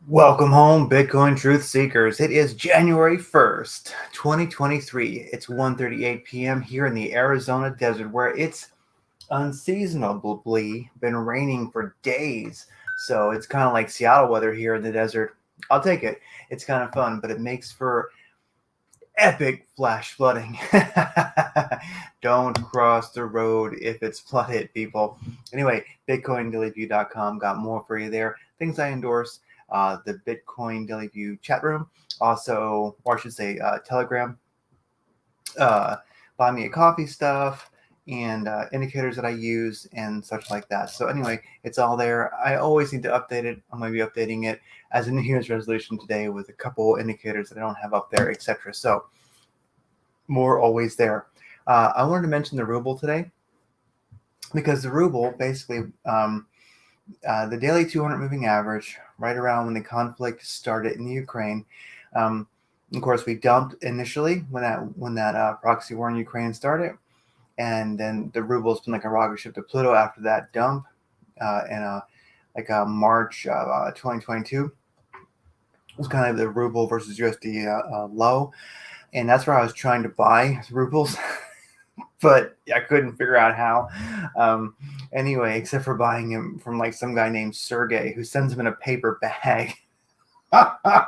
Welcome home, Bitcoin Truth Seekers. It is January 1st, 2023. It's 1:38 p.m. here in the Arizona desert where it's unseasonably been raining for days. So it's kind of like Seattle weather here in the desert. I'll take it. It's kind of fun, but it makes for epic flash flooding. Don't cross the road if it's flooded, people. Anyway, BitcoinDailyView.com got more for you there. Things I endorse, the Bitcoin Daily View chat room, also, or I should say, Telegram, buy me a coffee stuff, and indicators that I use and such like that. So anyway, it's all there. I always need to update it. I'm going to be updating it as a New Year's resolution today with a couple indicators that I don't have up there, etc. So more always there. I wanted to mention the ruble today because the ruble basically, the daily 200 moving average, right around when the conflict started in the Ukraine. Of course, we dumped initially when that proxy war in Ukraine started, and then the ruble's been like a rocket ship to Pluto after that dump in March 2022. It was kind of the ruble versus USD low, and that's where I was trying to buy rubles. But I couldn't figure out how. Anyway, except for buying him from like some guy named Sergey who sends him in a paper bag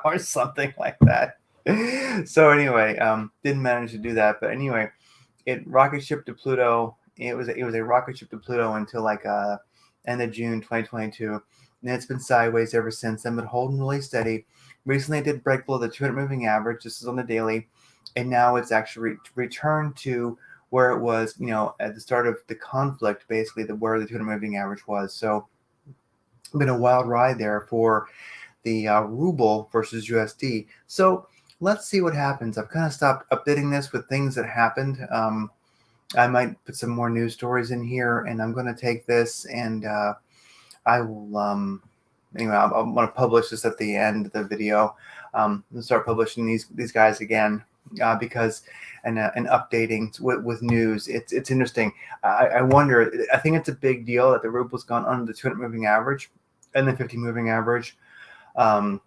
or something like that. So anyway, didn't manage to do that. But anyway, it rocket ship to Pluto. It was a rocket ship to Pluto until like end of June 2022. And it's been sideways ever since. I've been holding really steady. Recently, it did break below the 200 moving average. This is on the daily, and now it's actually returned to where it was, at the start of the conflict, basically where the 200 moving average was. So, been a wild ride there for the ruble versus USD. So let's see what happens. I've kind of stopped updating this with things that happened. I might put some more news stories in here, and I'm going to take this and I will. Anyway, I'm going to publish this at the end of the video. And start publishing these guys again because and updating with news. It's interesting. I wonder. I think it's a big deal that the ruble's gone under the 200 moving average and the 50 moving average on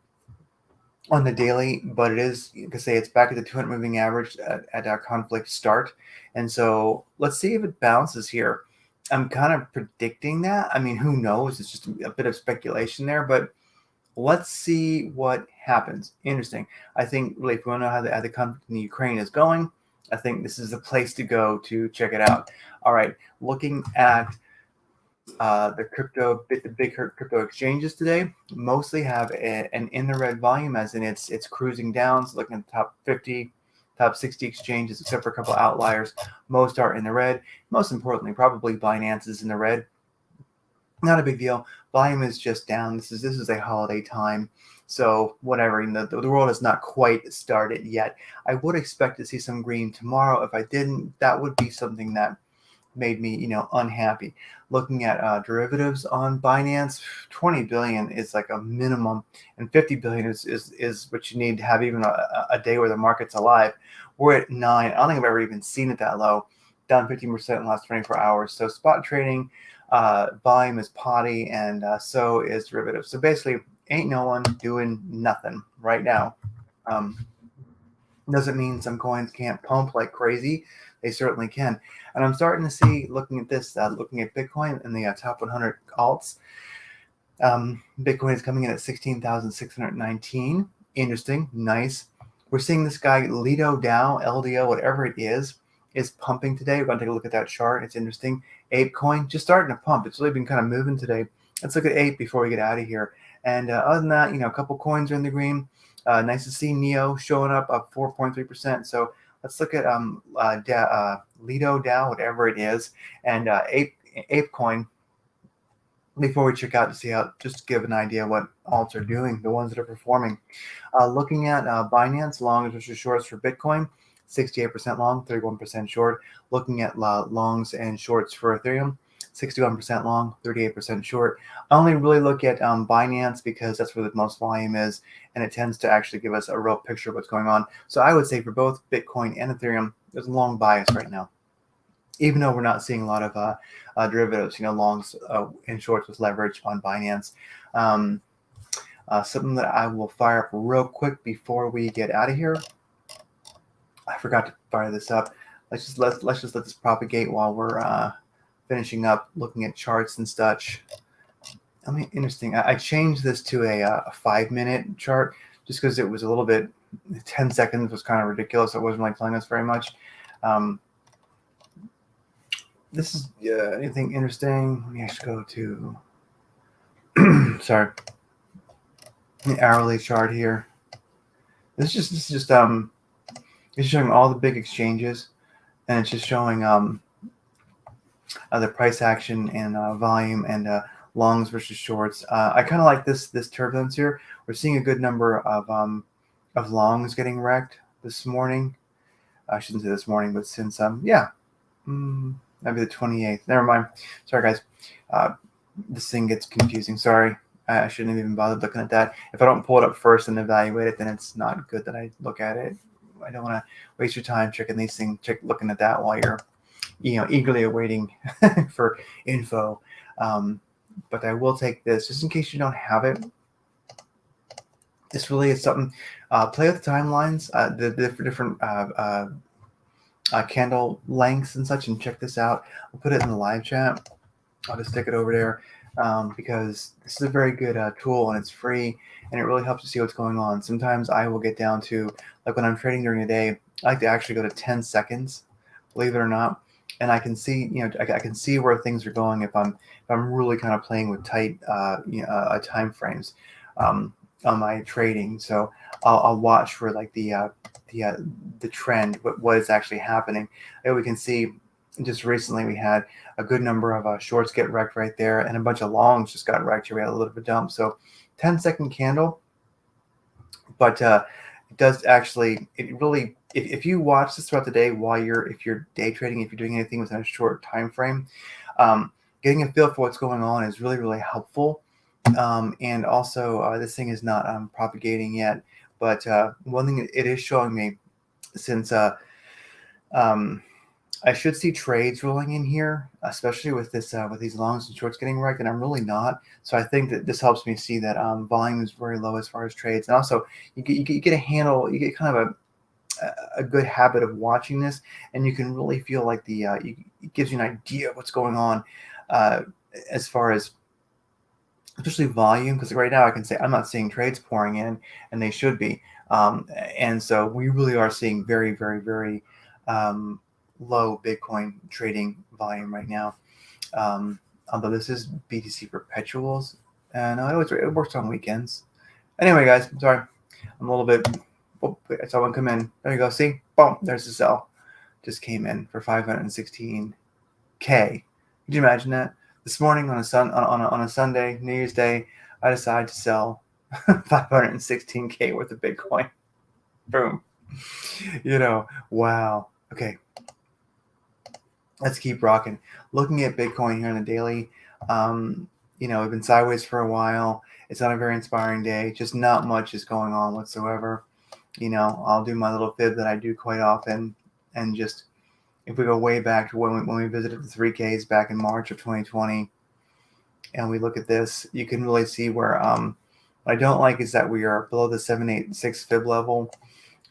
the daily, but it is, you can say, it's back at the 200 moving average at our conflict start. And so let's see if it bounces here. I'm kind of predicting that. I mean, who knows? It's just a bit of speculation there, but let's see what happens. Interesting. I think really, if we want to know how the conflict in the Ukraine is going, I think this is the place to go to check it out. All right, looking at the big crypto exchanges today mostly have an in the red volume, as in it's cruising down. So looking at the top 50, top 60 exchanges, except for a couple outliers, most are in the red. Most importantly, probably Binance is in the red. Not a big deal. Volume is just down. This is a holiday time, so whatever. The world has not quite started yet. I would expect to see some green tomorrow. If I didn't, that would be something that made me, unhappy. Looking at derivatives on Binance, 20 billion is like a minimum, and 50 billion is what you need to have even a day where the market's alive. We're at 9. I don't think I've ever even seen it that low, down 15% in the last 24 hours. So spot trading volume is potty, and so is derivatives. So basically, ain't no one doing nothing right now. Doesn't mean some coins can't pump like crazy. They certainly can. And I'm starting to see, looking at this, looking at Bitcoin in the top 100 alts, Bitcoin is coming in at 16,619. Interesting. Nice. We're seeing this guy, Lido DAO, LDO, whatever it is pumping today. We're going to take a look at that chart. It's interesting. ApeCoin, just starting to pump. It's really been kind of moving today. Let's look at Ape before we get out of here. And other than that, a couple coins are in the green. Nice to see Neo showing up 4.3%. So let's look at Lido DAO, whatever it is, and ApeCoin before we check out to see how, just to give an idea what alts are doing, the ones that are performing. Looking at Binance, longs versus shorts for Bitcoin, 68% long, 31% short. Looking at longs and shorts for Ethereum, 61% long, 38% short. I only really look at Binance because that's where the most volume is, and it tends to actually give us a real picture of what's going on. So I would say for both Bitcoin and Ethereum, there's a long bias right now, even though we're not seeing a lot of derivatives, longs and shorts with leverage on Binance. Something that I will fire up real quick before we get out of here. I forgot to fire this up. Let's just let this propagate while we're finishing up looking at charts and such. I mean, interesting. I changed this to a 5-minute chart just because it was a little bit. 10 seconds was kind of ridiculous. It wasn't like telling us very much. This is anything interesting? Let me actually go to sorry, the hourly chart here. This is just it's showing all the big exchanges, and it's just showing the price action and volume and longs versus shorts. I kind of like this turbulence here. We're seeing a good number of longs getting wrecked this morning. I shouldn't say this morning, but since maybe the 28th. Never mind. Sorry, guys. This thing gets confusing. Sorry. I shouldn't have even bothered looking at that. If I don't pull it up first and evaluate it, then it's not good that I look at it. I don't want to waste your time checking these things, looking at that while you're, eagerly awaiting for info. But I will take this just in case you don't have it. This really is something. Play with the timelines, the different candle lengths and such, and check this out. I'll put it in the live chat. I'll just stick it over there because this is a very good tool, and it's free, and it really helps to see what's going on. Sometimes I will get down to, like when I'm trading during the day, I like to actually go to 10 seconds, believe it or not, and I can see, I can see where things are going if I'm really kind of playing with tight time frames on my trading. So I'll watch for like the trend, what is actually happening. And we can see just recently we had a good number of shorts get wrecked right there, and a bunch of longs just got wrecked here. We had a little bit of a dump. So 10-second candle, but it does actually, it really, if you watch this throughout the day if you're day trading, if you're doing anything within a short time frame, getting a feel for what's going on is really, really helpful. And also this thing is not propagating yet, but one thing it is showing me, since I should see trades rolling in here, especially with this with these longs and shorts getting wrecked, and I'm really not. So I think that this helps me see that volume is very low as far as trades, and also you get a handle, you get kind of a good habit of watching this, and you can really feel like it gives you an idea of what's going on as far as especially volume, because right now I can say I'm not seeing trades pouring in, and they should be. And so we really are seeing very, very, very low Bitcoin trading volume right now. Although this is BTC perpetuals, and it works on weekends. Anyway, guys, I'm sorry. I'm a little bit. Oh, I saw one come in. There you go. See? Boom. There's the sell. Just came in for 516K. Could you imagine that? This morning on a Sunday, New Year's Day, I decided to sell 516K worth of Bitcoin. Boom. Wow. Okay. Let's keep rocking. Looking at Bitcoin here on the daily, we've been sideways for a while. It's not a very inspiring day. Just not much is going on whatsoever. I'll do my little fib that I do quite often, and just, if we go way back to when we visited the 3Ks back in March of 2020, and we look at this, you can really see where what I don't like is that we are below the 786 fib level,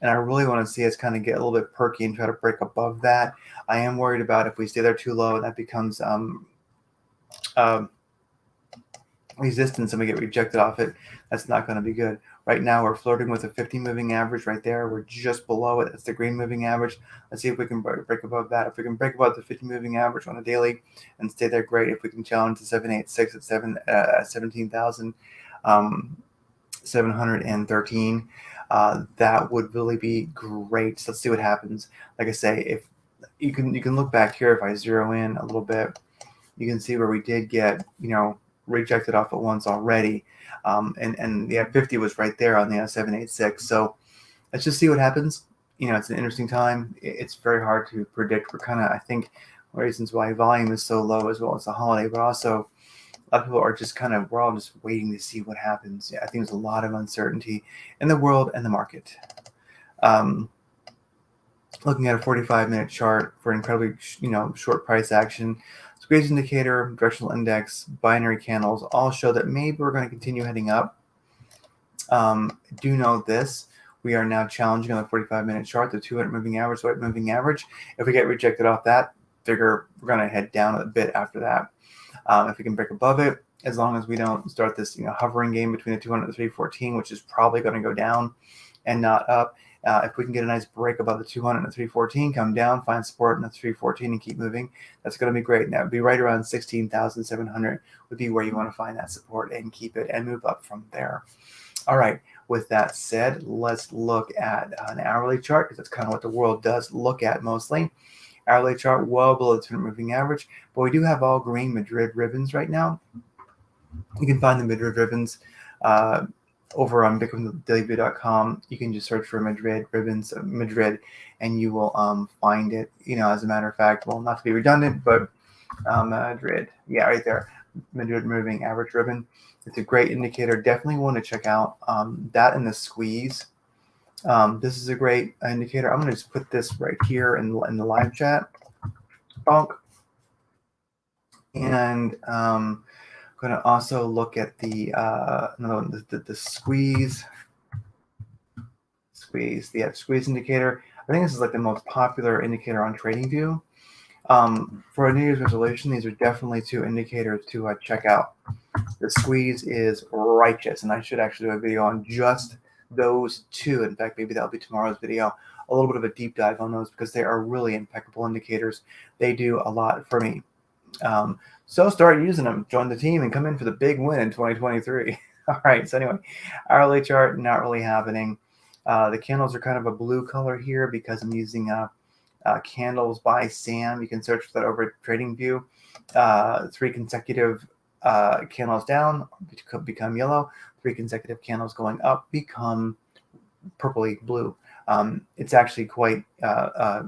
and I really want to see us kind of get a little bit perky and try to break above that. I am worried about if we stay there too low and that becomes resistance and we get rejected off it. That's not going to be good. Right now we're flirting with a 50 moving average right there. We're just below it. That's the green moving average. Let's see if we can break above that. If we can break above the 50 moving average on a daily and stay there, great. If we can challenge the 786 at 17,713, that would really be great. So let's see what happens. Like I say, if you can look back here. If I zero in a little bit, you can see where we did get rejected off at once already, and the 50 was right there on the 786. So let's just see what happens. It's an interesting time. It's very hard to predict. We're kind of, I think, reasons why volume is so low as well as the holiday, but also a lot of people are just we're all just waiting to see what happens. I think there's a lot of uncertainty in the world and the market. Looking at a 45-minute chart for incredibly short price action, squeeze indicator, directional index, binary candles all show that maybe we're going to continue heading up. Do know this. We are now challenging on the 45-minute chart, the 200 moving average, right moving average. If we get rejected off that, figure we're going to head down a bit after that. If we can break above it, as long as we don't start this hovering game between the 200 and the 314, which is probably going to go down and not up. If we can get a nice break above the 200 and the 314, come down, find support in the 314 and keep moving, that's going to be great. Now, it would be right around 16,700 would be where you want to find that support and keep it and move up from there. All right. With that said, let's look at an hourly chart, because that's kind of what the world does look at mostly. Hourly chart well below the 200 moving average, but we do have all green Madrid ribbons right now. You can find the Madrid ribbons over on bitcoindailyview.com. You can just search for Madrid ribbons, Madrid, and you will find it. As a matter of fact, well, not to be redundant, but Madrid, yeah, right there, Madrid moving average ribbon. It's a great indicator. Definitely want to check out that and the squeeze. This is a great indicator. I'm going to just put this right here in the live chat. Bonk. And I'm going to also look at the squeeze. The squeeze indicator. I think this is like the most popular indicator on TradingView. For a New Year's resolution, these are definitely two indicators to check out. The squeeze is righteous, and I should actually do a video on just those two. In fact, maybe that'll be tomorrow's video, a little bit of a deep dive on those, because they are really impeccable indicators. They do a lot for me. So start using them, join the team, and come in for the big win in 2023. All right, so anyway, hourly chart, not really happening. The candles are kind of a blue color here because I'm using candles by Sam. You can search for that over at TradingView. 3 consecutive candles down become yellow. 3 consecutive candles going up become purpley blue. It's actually quite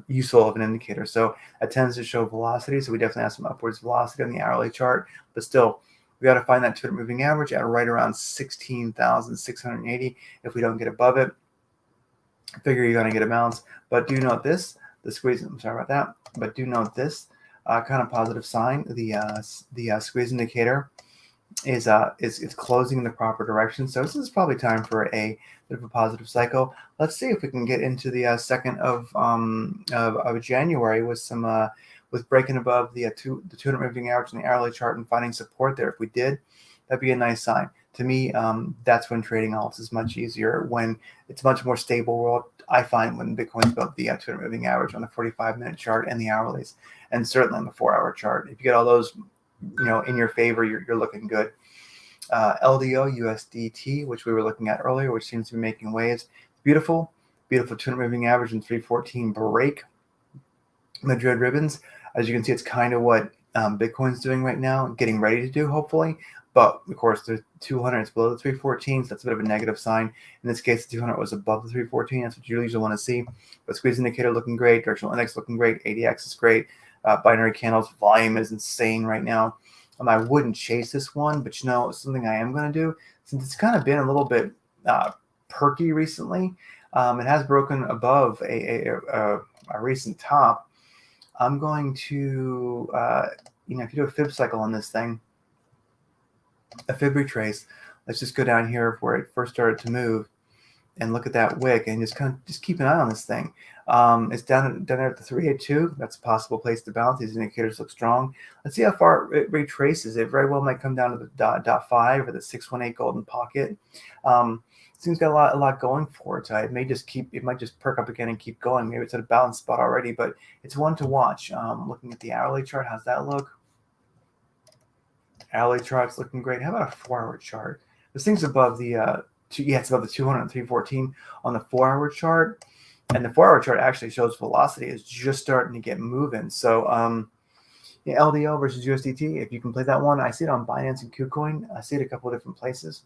useful of an indicator. So it tends to show velocity. So we definitely have some upwards velocity on the hourly chart, but still, we got to find that 200 moving average at right around 16,680. If we don't get above it, figure you're going to get a bounce. But do note this, the squeeze. I'm sorry about that. But do note this kind of positive sign. The squeeze indicator is closing in the proper direction. So this is probably time for a bit of a positive cycle. Let's see if we can get into the 2nd of January with some with breaking above the 200 moving average in the hourly chart and finding support there. If we did, that'd be a nice sign. To me, that's when trading alts is much easier, when it's much more stable world. I find when Bitcoin's above the 200 moving average on the 45-minute chart and the hourlies, and certainly on the 4-hour chart. If you get all those in your favor, you're looking good. LDO USDT, which we were looking at earlier, which seems to be making waves. Beautiful 200 moving average and 314 break. Madrid ribbons, as you can see, it's kind of what Bitcoin's doing right now, getting ready to do, hopefully. But of course, the 200 is below the 314, so that's a bit of a negative sign. In this case, the 200 was above the 314. That's what you usually want to see. But squeeze indicator looking great, directional index looking great, ADX is great. Binary candles volume is insane right now. I wouldn't chase this one, but something I am going to do, since it's kind of been a little bit perky recently. It has broken above a recent top. I'm going to, if you do a fib cycle on this thing, a fib retrace, let's just go down here where it first started to move and look at that wick and just keep an eye on this thing. It's down there at the 382. That's a possible place to bounce. These indicators look strong. Let's see how far it retraces. It very well might come down to the dot 5 or the 618 golden pocket. Seems got a lot going for it. So it might just perk up again and keep going. Maybe it's at a balance spot already, but it's one to watch. Looking at the hourly chart, how's that look? Hourly chart's looking great. How about a 4-hour chart? This thing's above the it's above the 200 and 314 on the 4-hour chart, and the 4-hour chart actually shows velocity is just starting to get moving. So LDO versus USDT, if you can play that one, I see it on Binance and KuCoin. I see it a couple of different places.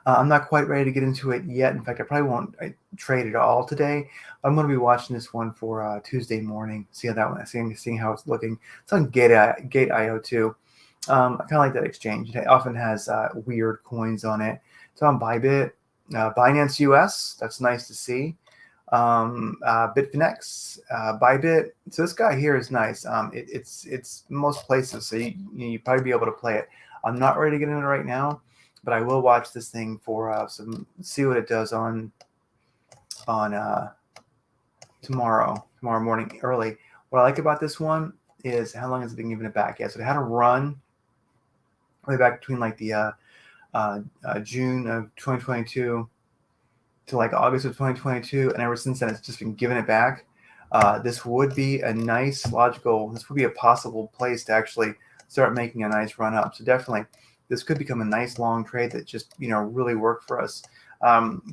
I'm not quite ready to get into it yet. In fact, I probably won't trade at all today. I'm going to be watching this one for Tuesday morning. See how that one. Seeing how it's looking. It's on Gate.io too. I kind of like that exchange. It often has weird coins on it. It's on Bybit, Binance US. That's nice to see. Bitfinex, Bybit. So this guy here is nice. It's most places, so you probably be able to play it. I'm not ready to get into it right now. but I will watch this thing for see what it does on tomorrow morning early. What I like about this one is how long has it been giving it back? Yeah, so it had a run way back between like the June of 2022 to like August of 2022, and ever since then it's just been giving it back. This would be a nice this would be a possible place to actually start making a nice run up. So definitely this could become a nice long trade that just really worked for us.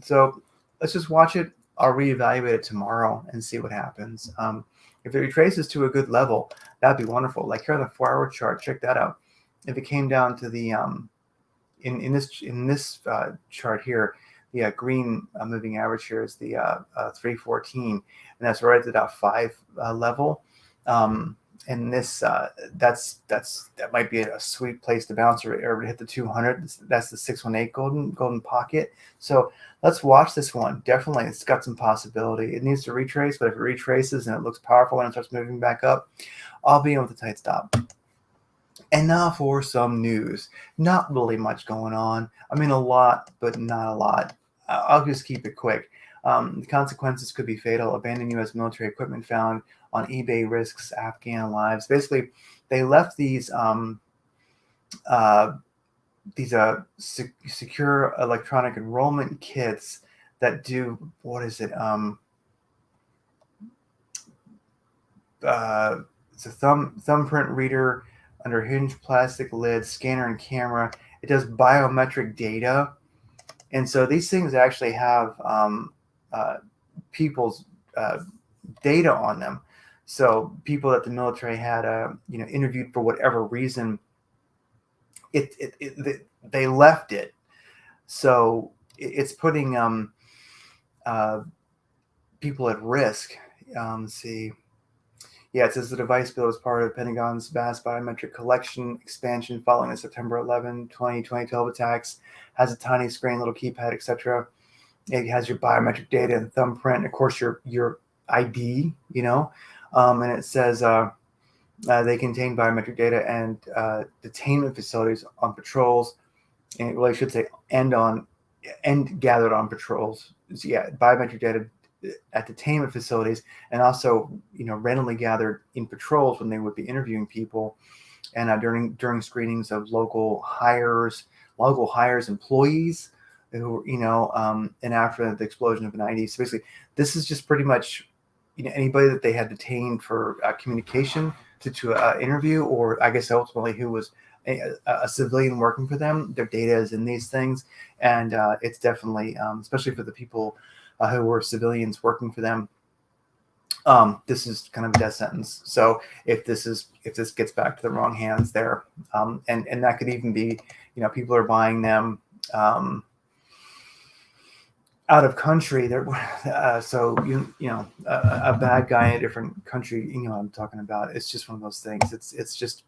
So let's just watch it. I'll reevaluate it tomorrow and see what happens. If it retraces to a good level, that'd be wonderful. Like here on the 4-hour chart, check that out. If it came down to the in this chart here, the green moving average here is the 314, and that's right at that 5 level. And this that might be a sweet place to bounce or hit the 200. That's the 618 golden pocket. So let's watch this one. Definitely, it's got some possibility. It needs to retrace, but if it retraces and it looks powerful and it starts moving back up, I'll be in with a tight stop. And now for some news. Not really much going on. I mean, a lot, but not a lot. I'll just keep it quick. The consequences could be fatal. Abandoned U.S. military equipment found on eBay risks Afghan lives. Basically, they left these secure electronic enrollment kits that do what is it? It's a thumbprint reader under hinged plastic lid, scanner and camera. It does biometric data. And so these things actually have people's data on them. So people that the military had interviewed for whatever reason, they left it. So it's putting people at risk. Let's see. Yeah, it says the device built as part of the Pentagon's vast biometric collection expansion following the September 11, 2012 attacks. Has a tiny screen, little keypad, etc. It has your biometric data and thumbprint, and of course your ID, and it says they contain biometric data and detainment facilities on patrols, and it really should say and gathered on patrols. So yeah, biometric data at detainment facilities, and also randomly gathered in patrols when they would be interviewing people, and during screenings of local hires employees who and after the explosion of an ID. So basically, this is just pretty much anybody that they had detained for communication to interview, or I guess ultimately who was a civilian working for them. Their data is in these things, and it's definitely especially for the people who were civilians working for them. This is kind of a death sentence. So if this gets back to the wrong hands there, and that could even be, people are buying them out of country. So a bad guy in a different country. I'm talking about. It's just one of those things. It's just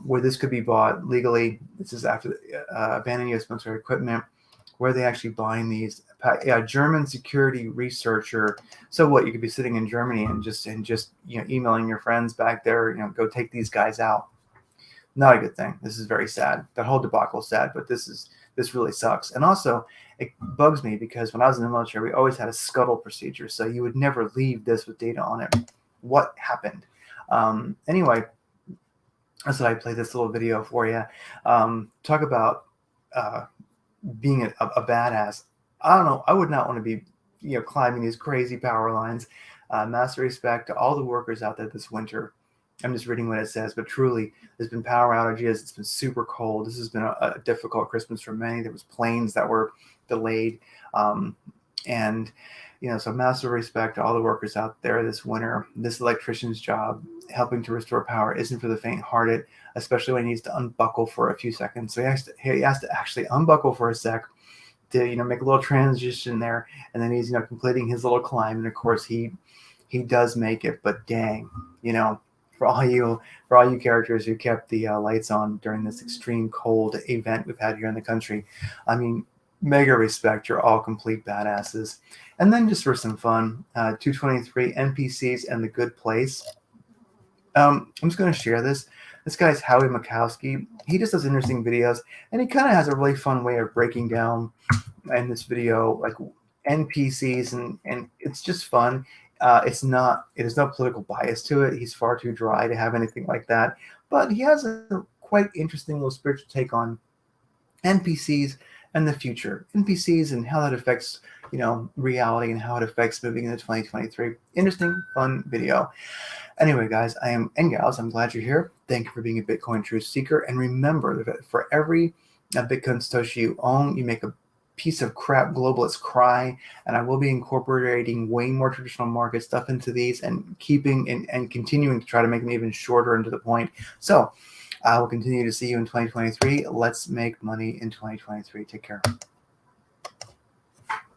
where this could be bought legally. This is after abandoned U.S. military equipment. Where are they actually buying these? Yeah, German security researcher. So what? You could be sitting in Germany and just emailing your friends back there. Go take these guys out. Not a good thing. This is very sad. That whole debacle is sad, but this really sucks. And also, it bugs me because when I was in the military, we always had a scuttle procedure, so you would never leave this with data on it. What happened? Anyway, I said I'd play this little video for you. Talk about being a badass. I don't know. I would not want to be, climbing these crazy power lines. Massive respect to all the workers out there this winter. I'm just reading what it says, but truly, there's been power outages. It's been super cold. This has been a difficult Christmas for many. There was planes that were delayed, and so massive respect to all the workers out there this winter. This electrician's job, helping to restore power, isn't for the faint-hearted, especially when he needs to unbuckle for a few seconds. So he has to actually unbuckle for a sec to make a little transition there, and then he's completing his little climb. And of course, he does make it. But dang, for all you characters who kept the lights on during this extreme cold event we've had here in the country, I mean, mega respect. You're all complete badasses. And then just for some fun, 223 NPCs and the Good Place. I'm just going to share this. This guy's Howie Makowski. He just does interesting videos, and he kind of has a really fun way of breaking down in this video like NPCs, and it's just fun. It has no political bias to it. He's far too dry to have anything like that, but he has a quite interesting little spiritual take on NPCs and the future, NPCs and how that affects, reality and how it affects moving into 2023. Interesting, fun video. Anyway, guys, and gals, I'm glad you're here. Thank you for being a Bitcoin truth seeker. And remember that for every Bitcoin Satoshi you own, you make a piece of crap globalist cry. And I will be incorporating way more traditional market stuff into these and and continuing to try to make them even shorter and to the point. So I will continue to see you in 2023. Let's make money in 2023. Take care.